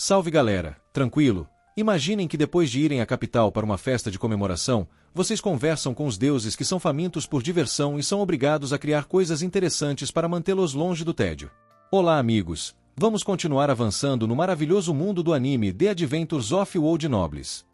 Salve galera, tranquilo? Imaginem que depois de irem à capital para uma festa de comemoração, vocês conversam com os deuses que são famintos por diversão e são obrigados a criar coisas interessantes para mantê-los longe do tédio. Olá amigos, vamos continuar avançando no maravilhoso mundo do anime The Adventures of Old Nobles.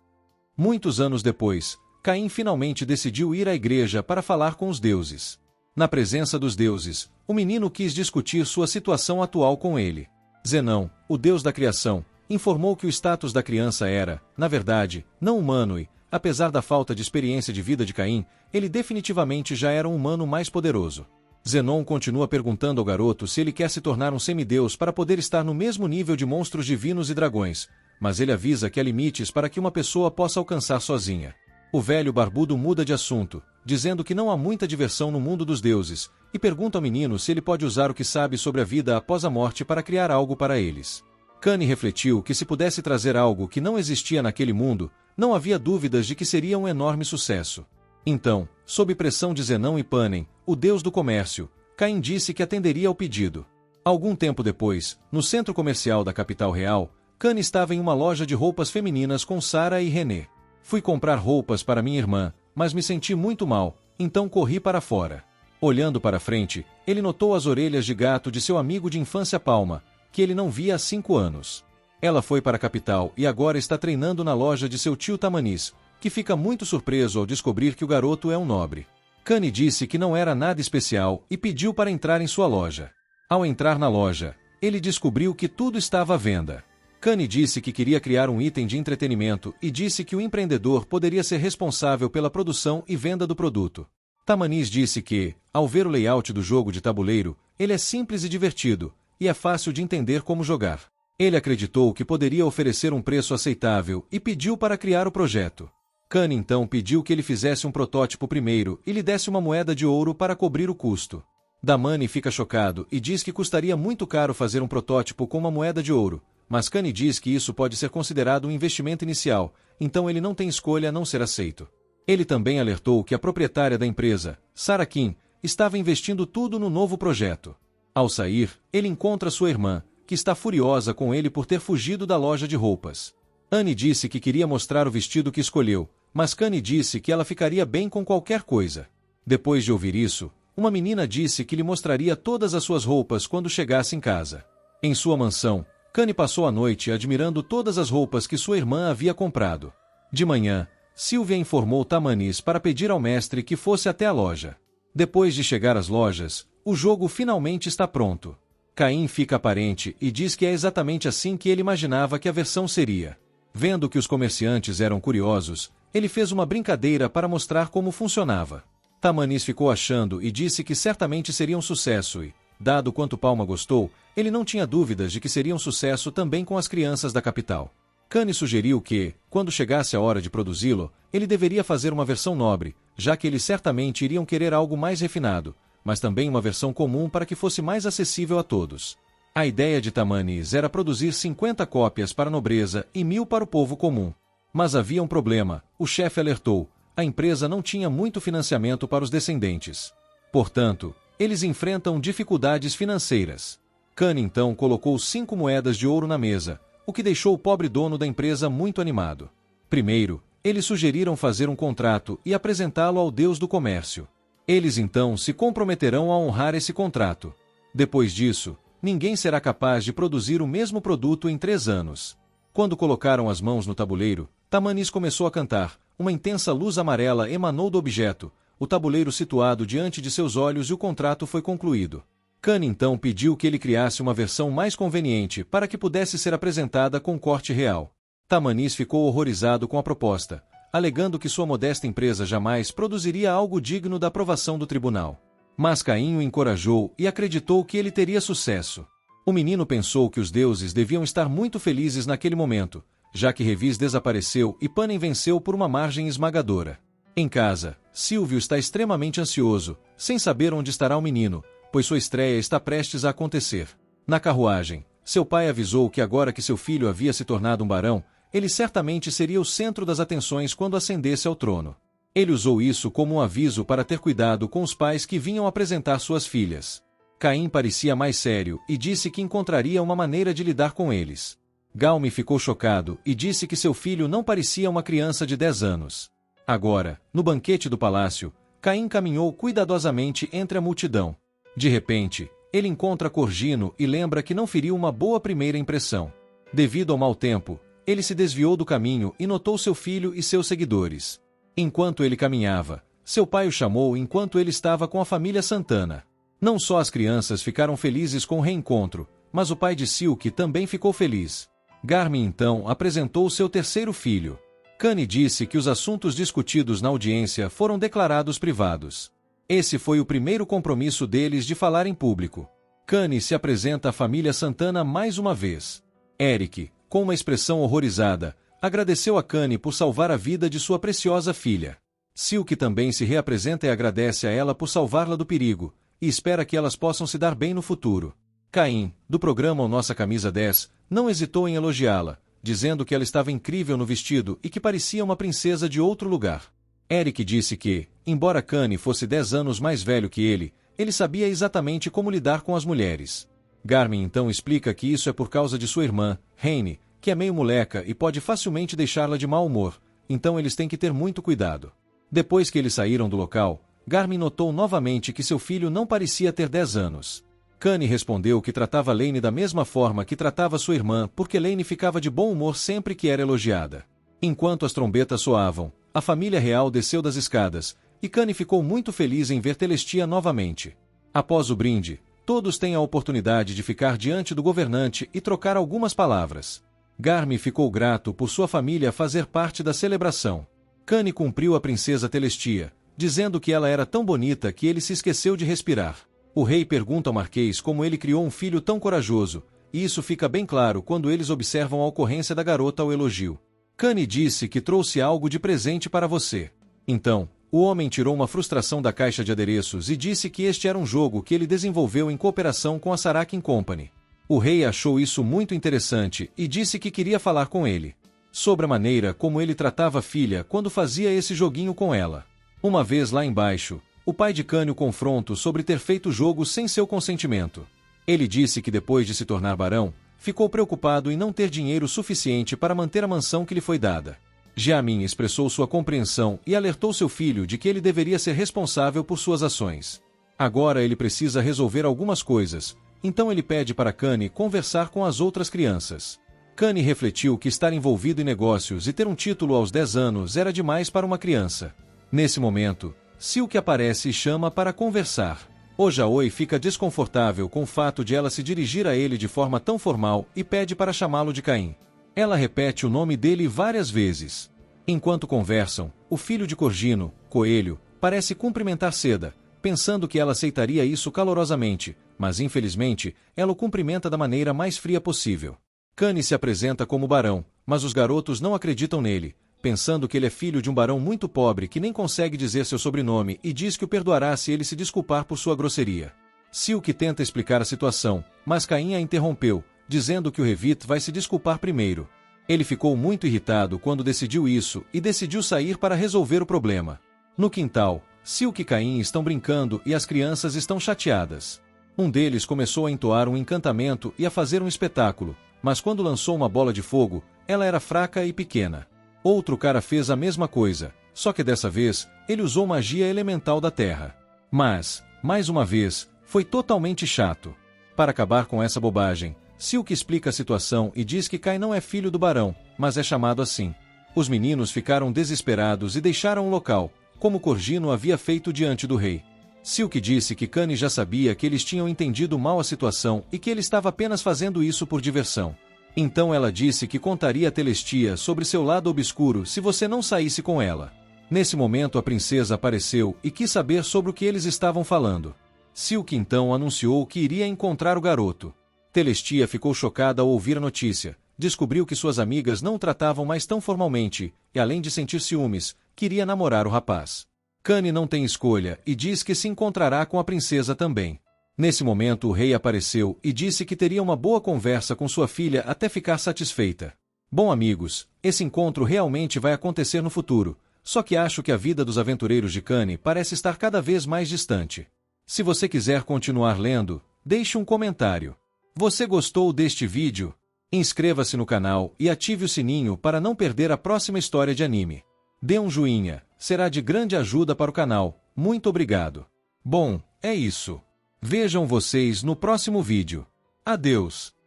Muitos anos depois, Caim finalmente decidiu ir à igreja para falar com os deuses. Na presença dos deuses, o menino quis discutir sua situação atual com ele. Zenão, o deus da criação, informou que o status da criança era, na verdade, não humano e, apesar da falta de experiência de vida de Caim, ele definitivamente já era um humano mais poderoso. Zenon continua perguntando ao garoto se ele quer se tornar um semideus para poder estar no mesmo nível de monstros divinos e dragões, mas ele avisa que há limites para que uma pessoa possa alcançar sozinha. O velho barbudo muda de assunto, dizendo que não há muita diversão no mundo dos deuses, e pergunta ao menino se ele pode usar o que sabe sobre a vida após a morte para criar algo para eles. Kanye refletiu que se pudesse trazer algo que não existia naquele mundo, não havia dúvidas de que seria um enorme sucesso. Então, sob pressão de Zenão e Panem, o deus do comércio, Caim disse que atenderia ao pedido. Algum tempo depois, no centro comercial da capital real, Kanye estava em uma loja de roupas femininas com Sarah e René. Fui comprar roupas para minha irmã, mas me senti muito mal, então corri para fora. Olhando para frente, ele notou as orelhas de gato de seu amigo de infância Palma, que ele não via há 5 anos. Ela foi para a capital e agora está treinando na loja de seu tio Tamanis, que fica muito surpreso ao descobrir que o garoto é um nobre. Kanye disse que não era nada especial e pediu para entrar em sua loja. Ao entrar na loja, ele descobriu que tudo estava à venda. Kanye disse que queria criar um item de entretenimento e disse que o empreendedor poderia ser responsável pela produção e venda do produto. Tamanis disse que, ao ver o layout do jogo de tabuleiro, ele é simples e divertido, e é fácil de entender como jogar. Ele acreditou que poderia oferecer um preço aceitável e pediu para criar o projeto. Kanye então pediu que ele fizesse um protótipo primeiro e lhe desse uma moeda de ouro para cobrir o custo. Damani fica chocado e diz que custaria muito caro fazer um protótipo com uma moeda de ouro, mas Kanye diz que isso pode ser considerado um investimento inicial, então ele não tem escolha a não ser aceito. Ele também alertou que a proprietária da empresa, Sarah Kim, estava investindo tudo no novo projeto. Ao sair, ele encontra sua irmã, que está furiosa com ele por ter fugido da loja de roupas. Annie disse que queria mostrar o vestido que escolheu, mas Kanye disse que ela ficaria bem com qualquer coisa. Depois de ouvir isso, uma menina disse que lhe mostraria todas as suas roupas quando chegasse em casa. Em sua mansão, Kanye passou a noite admirando todas as roupas que sua irmã havia comprado. De manhã, Sylvia informou Tamanis para pedir ao mestre que fosse até a loja. Depois de chegar às lojas, o jogo finalmente está pronto. Caim fica aparente e diz que é exatamente assim que ele imaginava que a versão seria. Vendo que os comerciantes eram curiosos, ele fez uma brincadeira para mostrar como funcionava. Tamanis ficou achando e disse que certamente seria um sucesso e, dado quanto Palma gostou, ele não tinha dúvidas de que seria um sucesso também com as crianças da capital. Kanye sugeriu que, quando chegasse a hora de produzi-lo, ele deveria fazer uma versão nobre, já que eles certamente iriam querer algo mais refinado, mas também uma versão comum para que fosse mais acessível a todos. A ideia de Tamanis era produzir 50 cópias para a nobreza e 1000 para o povo comum. Mas havia um problema, o chefe alertou, a empresa não tinha muito financiamento para os descendentes. Portanto, eles enfrentam dificuldades financeiras. Kanye então colocou 5 moedas de ouro na mesa, o que deixou o pobre dono da empresa muito animado. Primeiro, eles sugeriram fazer um contrato e apresentá-lo ao deus do comércio. Eles então se comprometerão a honrar esse contrato. Depois disso, ninguém será capaz de produzir o mesmo produto em 3 anos. Quando colocaram as mãos no tabuleiro, Tamanis começou a cantar, uma intensa luz amarela emanou do objeto, o tabuleiro situado diante de seus olhos e o contrato foi concluído. Kanye então pediu que ele criasse uma versão mais conveniente para que pudesse ser apresentada com corte real. Tamanis ficou horrorizado com a proposta, alegando que sua modesta empresa jamais produziria algo digno da aprovação do tribunal. Mas Caim o encorajou e acreditou que ele teria sucesso. O menino pensou que os deuses deviam estar muito felizes naquele momento, já que Revis desapareceu e Panem venceu por uma margem esmagadora. Em casa, Silvio está extremamente ansioso, sem saber onde estará o menino, pois sua estreia está prestes a acontecer. Na carruagem, seu pai avisou que agora que seu filho havia se tornado um barão, ele certamente seria o centro das atenções quando ascendesse ao trono. Ele usou isso como um aviso para ter cuidado com os pais que vinham apresentar suas filhas. Caim parecia mais sério e disse que encontraria uma maneira de lidar com eles. Galmi ficou chocado e disse que seu filho não parecia uma criança de 10 anos. Agora, no banquete do palácio, Caim caminhou cuidadosamente entre a multidão. De repente, ele encontra Corgino e lembra que não feriu uma boa primeira impressão. Devido ao mau tempo, ele se desviou do caminho e notou seu filho e seus seguidores. Enquanto ele caminhava, seu pai o chamou enquanto ele estava com a família Santana. Não só as crianças ficaram felizes com o reencontro, mas o pai de Silk também ficou feliz. Garmin então apresentou seu terceiro filho. Kani disse que os assuntos discutidos na audiência foram declarados privados. Esse foi o primeiro compromisso deles de falar em público. Kani se apresenta à família Santana mais uma vez. Eric, com uma expressão horrorizada, agradeceu a Kani por salvar a vida de sua preciosa filha. Silk também se reapresenta e agradece a ela por salvá-la do perigo, e espera que elas possam se dar bem no futuro. Caim, do programa O Nossa Camisa 10, não hesitou em elogiá-la, dizendo que ela estava incrível no vestido e que parecia uma princesa de outro lugar. Eric disse que, embora Kani fosse 10 anos mais velho que ele sabia exatamente como lidar com as mulheres. Garmin então explica que isso é por causa de sua irmã, Raine, que é meio moleca e pode facilmente deixá-la de mau humor, então eles têm que ter muito cuidado. Depois que eles saíram do local, Garmin notou novamente que seu filho não parecia ter 10 anos. Kani respondeu que tratava Lane da mesma forma que tratava sua irmã porque Lane ficava de bom humor sempre que era elogiada. Enquanto as trombetas soavam, a família real desceu das escadas, e Kani ficou muito feliz em ver Telestia novamente. Após o brinde, todos têm a oportunidade de ficar diante do governante e trocar algumas palavras. Garmin ficou grato por sua família fazer parte da celebração. Kani cumpriu a princesa Telestia, dizendo que ela era tão bonita que ele se esqueceu de respirar. O rei pergunta ao marquês como ele criou um filho tão corajoso, e isso fica bem claro quando eles observam a ocorrência da garota ao elogio. Kani disse que trouxe algo de presente para você. Então, o homem tirou uma frustração da caixa de adereços e disse que este era um jogo que ele desenvolveu em cooperação com a Sarakin Company. O rei achou isso muito interessante e disse que queria falar com ele sobre a maneira como ele tratava a filha quando fazia esse joguinho com ela. Uma vez lá embaixo, o pai de Kani o confronta sobre ter feito o jogo sem seu consentimento. Ele disse que depois de se tornar barão, ficou preocupado em não ter dinheiro suficiente para manter a mansão que lhe foi dada. Jiamin expressou sua compreensão e alertou seu filho de que ele deveria ser responsável por suas ações. Agora ele precisa resolver algumas coisas, então ele pede para Kani conversar com as outras crianças. Kani refletiu que estar envolvido em negócios e ter um título aos 10 anos era demais para uma criança. Nesse momento, Silk aparece e chama para conversar. O Jaoi fica desconfortável com o fato de ela se dirigir a ele de forma tão formal e pede para chamá-lo de Caim. Ela repete o nome dele várias vezes. Enquanto conversam, o filho de Corgino, Coelho, parece cumprimentar Seda, pensando que ela aceitaria isso calorosamente, mas infelizmente, ela o cumprimenta da maneira mais fria possível. Kani se apresenta como barão, mas os garotos não acreditam nele, pensando que ele é filho de um barão muito pobre que nem consegue dizer seu sobrenome e diz que o perdoará se ele se desculpar por sua grosseria. Silk tenta explicar a situação, mas Caim a interrompeu, dizendo que o Revit vai se desculpar primeiro. Ele ficou muito irritado quando decidiu isso e decidiu sair para resolver o problema. No quintal, Silk e Caim estão brincando e as crianças estão chateadas. Um deles começou a entoar um encantamento e a fazer um espetáculo, mas quando lançou uma bola de fogo, ela era fraca e pequena. Outro cara fez a mesma coisa, só que dessa vez, ele usou magia elemental da terra. Mas, mais uma vez, foi totalmente chato. Para acabar com essa bobagem, Silk explica a situação e diz que Kai não é filho do barão, mas é chamado assim. Os meninos ficaram desesperados e deixaram o local, como Corgino havia feito diante do rei. Silk disse que Kani já sabia que eles tinham entendido mal a situação e que ele estava apenas fazendo isso por diversão. Então ela disse que contaria a Telestia sobre seu lado obscuro se você não saísse com ela. Nesse momento a princesa apareceu e quis saber sobre o que eles estavam falando. Silk então anunciou que iria encontrar o garoto. Telestia ficou chocada ao ouvir a notícia, descobriu que suas amigas não o tratavam mais tão formalmente, e além de sentir ciúmes, queria namorar o rapaz. Kani não tem escolha e diz que se encontrará com a princesa também. Nesse momento o rei apareceu e disse que teria uma boa conversa com sua filha até ficar satisfeita. Bom amigos, esse encontro realmente vai acontecer no futuro, só que acho que a vida dos aventureiros de Kani parece estar cada vez mais distante. Se você quiser continuar lendo, deixe um comentário. Você gostou deste vídeo? Inscreva-se no canal e ative o sininho para não perder a próxima história de anime. Dê um joinha, será de grande ajuda para o canal. Muito obrigado. Bom, é isso. Vejam vocês no próximo vídeo. Adeus.